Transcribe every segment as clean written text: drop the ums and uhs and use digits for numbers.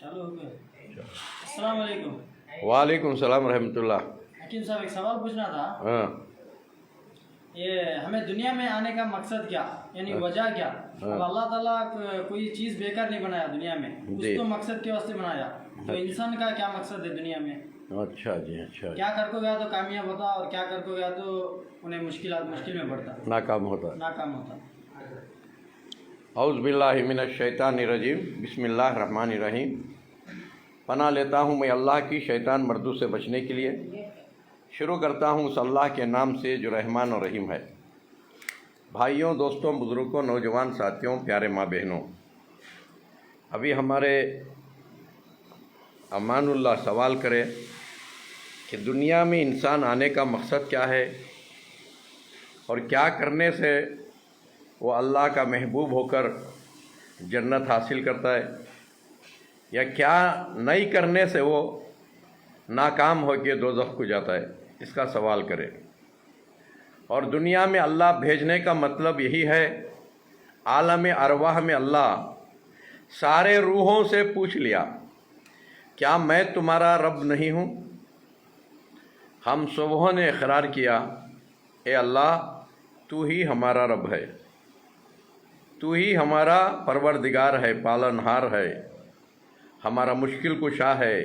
چلو ہو گیا۔ السلام علیکم۔ وعلیکم السلام رحمۃ اللہ۔ حکیم صاحب ایک سوال پوچھنا تھا، ہاں یہ ہمیں دنیا میں آنے کا مقصد کیا، یعنی وجہ کیا؟ اب اللہ تعالیٰ کوئی چیز بیکار نہیں بنایا دنیا میں، اس کو مقصد کے واسطے بنایا، تو انسان کا کیا مقصد ہے دنیا میں؟ اچھا جی، اچھا کیا کر کو گیا تو کامیاب ہوتا اور کیا کر کو گیا تو انہیں مشکل میں پڑتا، ناکام ہوتا۔ اعوذ باللہ من الشیطان الرجیم، بسم اللہ الرحمن الرحیم۔ پناہ لیتا ہوں میں اللہ کی شیطان مردود سے بچنے کے لیے۔ شروع کرتا ہوں اس اللہ کے نام سے جو رحمان اور رحیم ہے۔ بھائیوں، دوستوں، بزرگوں، نوجوان ساتھیوں، پیارے ماں بہنوں، ابھی ہمارے امان اللہ سوال کرے کہ دنیا میں انسان آنے کا مقصد کیا ہے اور کیا کرنے سے وہ اللہ کا محبوب ہو کر جنت حاصل کرتا ہے، یا کیا نہیں کرنے سے وہ ناکام ہو کے دوزخ کو جاتا ہے، اس کا سوال کرے۔ اور دنیا میں اللہ بھیجنے کا مطلب یہی ہے، عالم ارواح میں اللہ سارے روحوں سے پوچھ لیا، کیا میں تمہارا رب نہیں ہوں؟ ہم سبھوں نے اقرار کیا، اے اللہ تو ہی ہمارا رب ہے، تو ہی ہمارا پروردگار ہے، پالنہار ہے، ہمارا مشکل کشا ہے،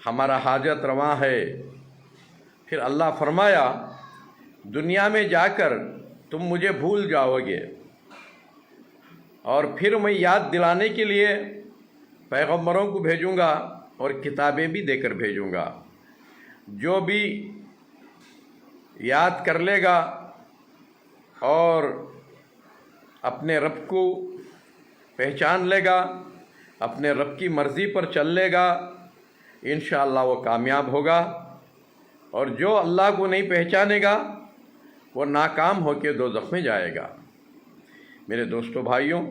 ہمارا حاجت رواں ہے۔ پھر اللہ فرمایا، دنیا میں جا کر تم مجھے بھول جاؤ گے، اور پھر میں یاد دلانے کے لیے پیغمبروں کو بھیجوں گا اور کتابیں بھی دے کر بھیجوں گا۔ جو بھی یاد کر لے گا اور اپنے رب کو پہچان لے گا، اپنے رب کی مرضی پر چل لے گا، انشاءاللہ وہ کامیاب ہوگا، اور جو اللہ کو نہیں پہچانے گا وہ ناکام ہو کے دوزخ میں جائے گا۔ میرے دوستو بھائیوں،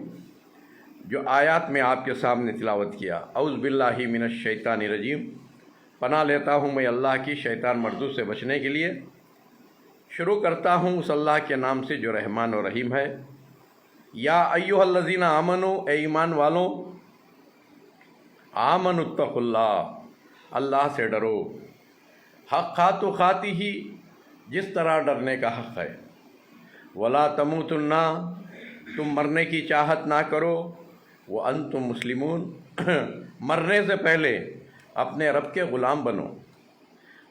جو آیات میں آپ کے سامنے تلاوت کیا، اعوذ باللہ من الشیطان الرجیم، پناہ لیتا ہوں میں اللہ کی شیطان مردود سے بچنے کے لیے۔ شروع کرتا ہوں اس اللہ کے نام سے جو رحمان و رحیم ہے۔ یا ایھا الذین آمنوا، اے ایمان والوں، آمنوا اتقوا اللہ، اللہ سے ڈرو، حق تقاتی ہی، جس طرح ڈرنے کا حق ہے۔ ولا تموتن، تم مرنے کی چاہت نہ کرو، وانتم مسلمون، مرنے سے پہلے اپنے رب کے غلام بنو،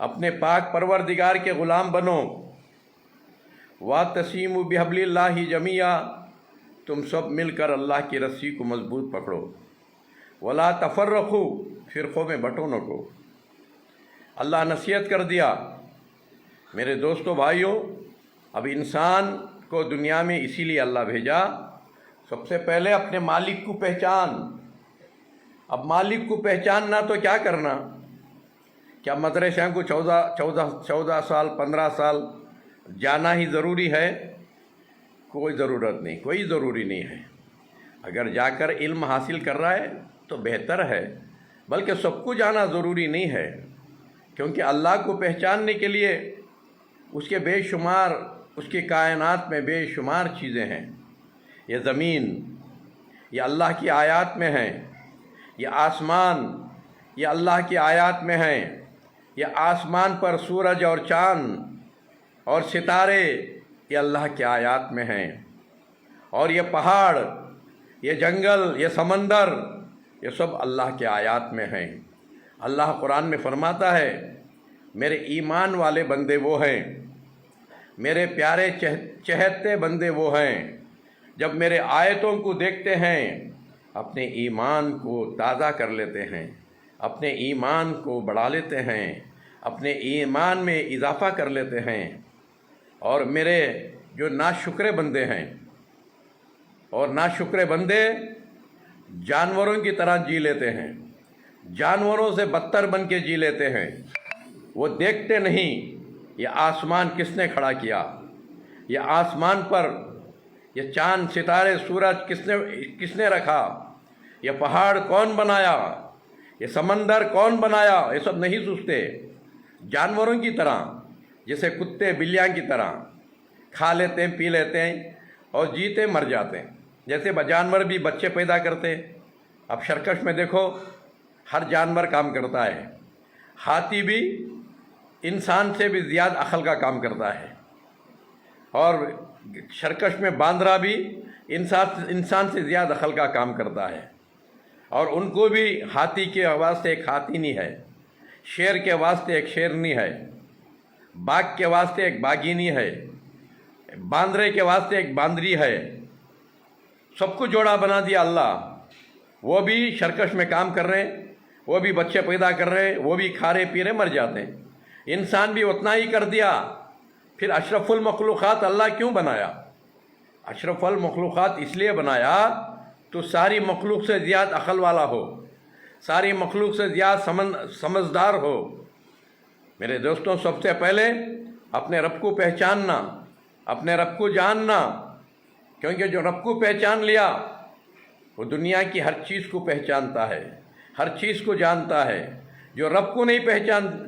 اپنے پاک پروردگار کے غلام بنو۔ واعتصموا بحبل اللہ جمیعا، تم سب مل کر اللہ کی رسی کو مضبوط پکڑو۔ ولا تفرقوا، فرقوں میں بٹو نہ کو۔ اللہ نصیحت کر دیا۔ میرے دوستو بھائیوں، اب انسان کو دنیا میں اسی لیے اللہ بھیجا، سب سے پہلے اپنے مالک کو پہچان۔ اب مالک کو پہچاننا تو کیا کرنا؟ کیا مدرسے کو 14 سال 15 سال جانا ہی ضروری ہے؟ کوئی ضرورت نہیں، کوئی ضروری نہیں ہے۔ اگر جا کر علم حاصل کر رہا ہے تو بہتر ہے، بلکہ سب کو جانا ضروری نہیں ہے، کیونکہ اللہ کو پہچاننے کے لیے اس کے بے شمار، اس کی کائنات میں بے شمار چیزیں ہیں۔ یہ زمین، یہ اللہ کی آیات میں ہیں، یہ آسمان، یہ اللہ کی آیات میں ہیں، یہ آسمان پر سورج اور چاند اور ستارے، یہ اللہ کی آیات میں ہیں، اور یہ پہاڑ، یہ جنگل، یہ سمندر، یہ سب اللہ کے آیات میں ہیں۔ اللہ قرآن میں فرماتا ہے، میرے ایمان والے بندے وہ ہیں، میرے پیارے چہتے بندے وہ ہیں، جب میرے آیتوں کو دیکھتے ہیں اپنے ایمان کو تازہ کر لیتے ہیں، اپنے ایمان کو بڑھا لیتے ہیں، اپنے ایمان میں اضافہ کر لیتے ہیں۔ اور میرے جو ناشکرے بندے ہیں، اور ناشکرے بندے جانوروں کی طرح جی لیتے ہیں، جانوروں سے بدتر بن کے جی لیتے ہیں۔ وہ دیکھتے نہیں یہ آسمان کس نے کھڑا کیا، یہ آسمان پر یہ چاند ستارے سورج کس نے رکھا، یہ پہاڑ کون بنایا، یہ سمندر کون بنایا، یہ سب نہیں سوچتے۔ جانوروں کی طرح، جیسے کتے بلیاں کی طرح کھا لیتے ہیں، پی لیتے ہیں اور جیتے مر جاتے ہیں۔ جیسے جانور بھی بچے پیدا کرتے، اب سرکش میں دیکھو ہر جانور کام کرتا ہے، ہاتھی بھی انسان سے بھی زیادہ عقل کا کام کرتا ہے، اور سرکش میں باندرا بھی انسان سے زیادہ عقل کا کام کرتا ہے، اور ان کو بھی ہاتھی کے واسطے ایک ہاتھینی ہے، شیر کے واسطے ایک شیرنی ہے، باغ کے واسطے ایک باغینی ہے، باندرے کے واسطے ایک باندری ہے، سب کو جوڑا بنا دیا اللہ۔ وہ بھی سرکش میں کام کر رہے ہیں، وہ بھی بچے پیدا کر رہے ہیں، وہ بھی کھا رہے پی رہے مر جاتے ہیں، انسان بھی اتنا ہی کر دیا۔ پھر اشرف المخلوقات اللہ کیوں بنایا؟ اشرف المخلوقات اس لیے بنایا تو ساری مخلوق سے زیادہ عقل والا ہو، ساری مخلوق سے زیادہ سمجھدار ہو۔ میرے دوستوں، سب سے پہلے اپنے رب کو پہچاننا، اپنے رب کو جاننا، کیونکہ جو رب کو پہچان لیا وہ دنیا کی ہر چیز کو پہچانتا ہے، ہر چیز کو جانتا ہے۔ جو رب کو نہیں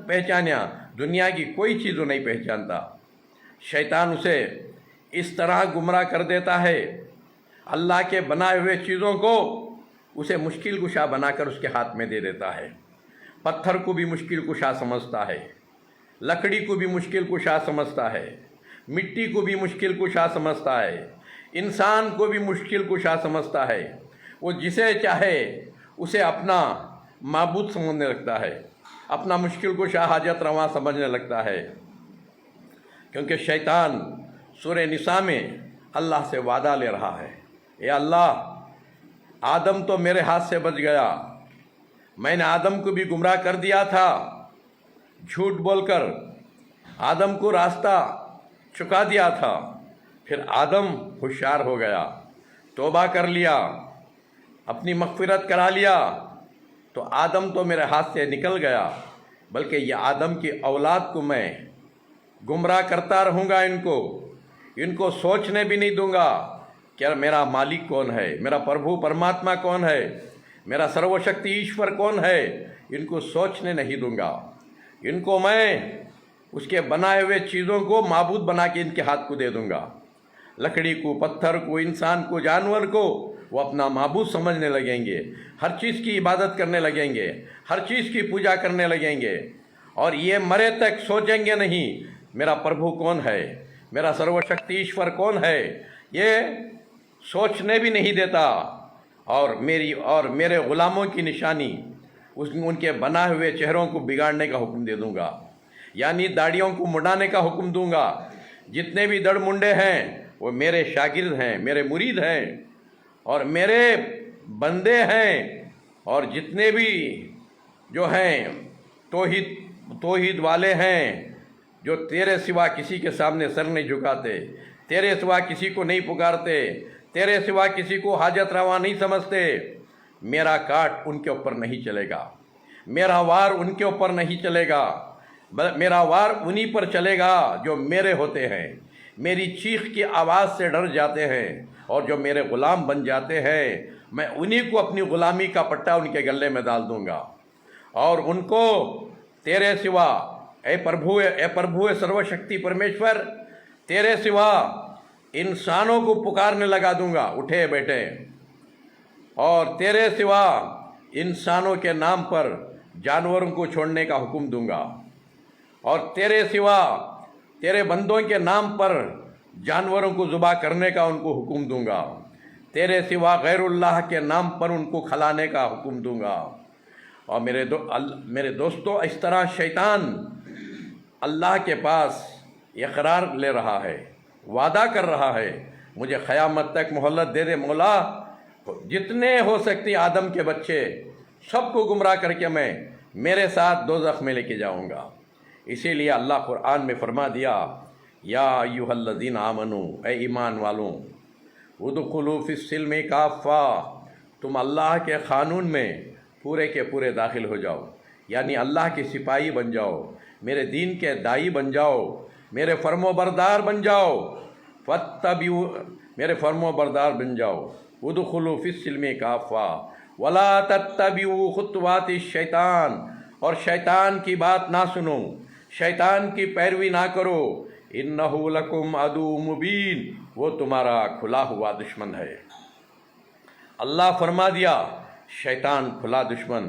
پہچانا دنیا کی کوئی چیز وہ نہیں پہچانتا۔ شیطان اسے اس طرح گمراہ کر دیتا ہے، اللہ کے بنائے ہوئے چیزوں کو اسے مشکل کشا بنا کر اس کے ہاتھ میں دے دیتا ہے۔ پتھر کو بھی مشکل کشا سمجھتا ہے، لکڑی کو بھی مشکل کشا سمجھتا ہے، مٹی کو بھی مشکل کشا سمجھتا ہے، انسان کو بھی مشکل کشا سمجھتا ہے۔ وہ جسے چاہے اسے اپنا معبود سمجھنے لگتا ہے، اپنا مشکل کشا حاجت رواں سمجھنے لگتا ہے، کیونکہ شیطان سورہ نساء میں اللہ سے وعدہ لے رہا ہے، اے اللہ، آدم تو میرے ہاتھ سے بچ گیا، میں نے آدم کو بھی گمراہ کر دیا تھا، جھوٹ بول کر آدم کو راستہ چکا دیا تھا، پھر آدم ہوشیار ہو گیا، توبہ کر لیا، اپنی مغفرت کرا لیا، تو آدم تو میرے ہاتھ سے نکل گیا، بلکہ یہ آدم کی اولاد کو میں گمراہ کرتا رہوں گا، ان کو سوچنے بھی نہیں دوں گا کہ میرا مالک کون ہے، میرا پربھو پرماتما کون ہے، میرا سرو شکتی ایشور کون ہے، ان کو سوچنے نہیں دوں گا۔ ان کو میں اس کے بنائے ہوئے چیزوں کو معبود بنا کے ان کے ہاتھ کو دے دوں گا۔ لکڑی کو، پتھر کو، انسان کو، جانور کو وہ اپنا معبود سمجھنے لگیں گے، ہر چیز کی عبادت کرنے لگیں گے، ہر چیز کی پوجا کرنے لگیں گے، اور یہ مرے تک سوچیں گے نہیں میرا پربھو کون ہے، میرا سرو شکتی ایشور کون ہے، یہ سوچنے بھی نہیں دیتا۔ اور میرے غلاموں کی نشانی ان کے بنائے ہوئے چہروں کو بگاڑنے کا حکم دے دوں گا، یعنی داڑھیوں کو مڈانے کا حکم دوں گا۔ جتنے بھی دڑ منڈے ہیں وہ میرے شاگرد ہیں، میرے مرید ہیں اور میرے بندے ہیں، اور جتنے بھی جو ہیں توحید والے ہیں، جو تیرے سوا کسی کے سامنے سر نہیں جھکاتے، تیرے سوا کسی کو نہیں پکارتے، تیرے سوا کسی کو حاجت روا نہیں سمجھتے، میرا کاٹ ان کے اوپر نہیں چلے گا، میرا وار ان کے اوپر نہیں چلے گا، میرا وار انہی پر چلے گا جو میرے ہوتے ہیں، میری چیخ کی آواز سے ڈر جاتے ہیں، اور جو میرے غلام بن جاتے ہیں میں انہی کو اپنی غلامی کا پٹا ان کے گلے میں ڈال دوں گا، اور ان کو تیرے سوا اے پربھو سرو شکتی پرمیشور، تیرے سوا انسانوں کو پکارنے لگا دوں گا اٹھے بیٹھے، اور تیرے سوا انسانوں کے نام پر جانوروں کو چھوڑنے کا حکم دوں گا، اور تیرے سوا تیرے بندوں کے نام پر جانوروں کو ذبح کرنے کا ان کو حکم دوں گا، تیرے سوا غیر اللہ کے نام پر ان کو کھلانے کا حکم دوں گا۔ اور میرے دوستو، اس طرح شیطان اللہ کے پاس اقرار لے رہا ہے، وعدہ کر رہا ہے، مجھے قیامت تک مہلت دے دے مولا، جتنے ہو سکتی آدم کے بچے سب کو گمراہ کر کے میں میرے ساتھ دوزخ میں لے کے جاؤں گا۔ اسی لیے اللہ قرآن میں فرما دیا، یا ایھا الذین آمنوا، اے ایمان والوں، ادخلوا فی السلم کافہ، تم اللہ کے قانون میں پورے کے پورے داخل ہو جاؤ، یعنی اللہ کے سپاہی بن جاؤ، میرے دین کے داعی بن جاؤ، میرے فرم و بردار بن جاؤ، میرے فرم و بردار بن جاؤ، ادخلوا فی السلم کافہ ولا تتبعوا خطوات الشیطان، اور شیطان کی بات نہ سنو، شیطان کی پیروی نہ کرو، انہ لکم عدو مبین، وہ تمہارا کھلا ہوا دشمن ہے۔ اللہ فرما دیا شیطان کھلا دشمن،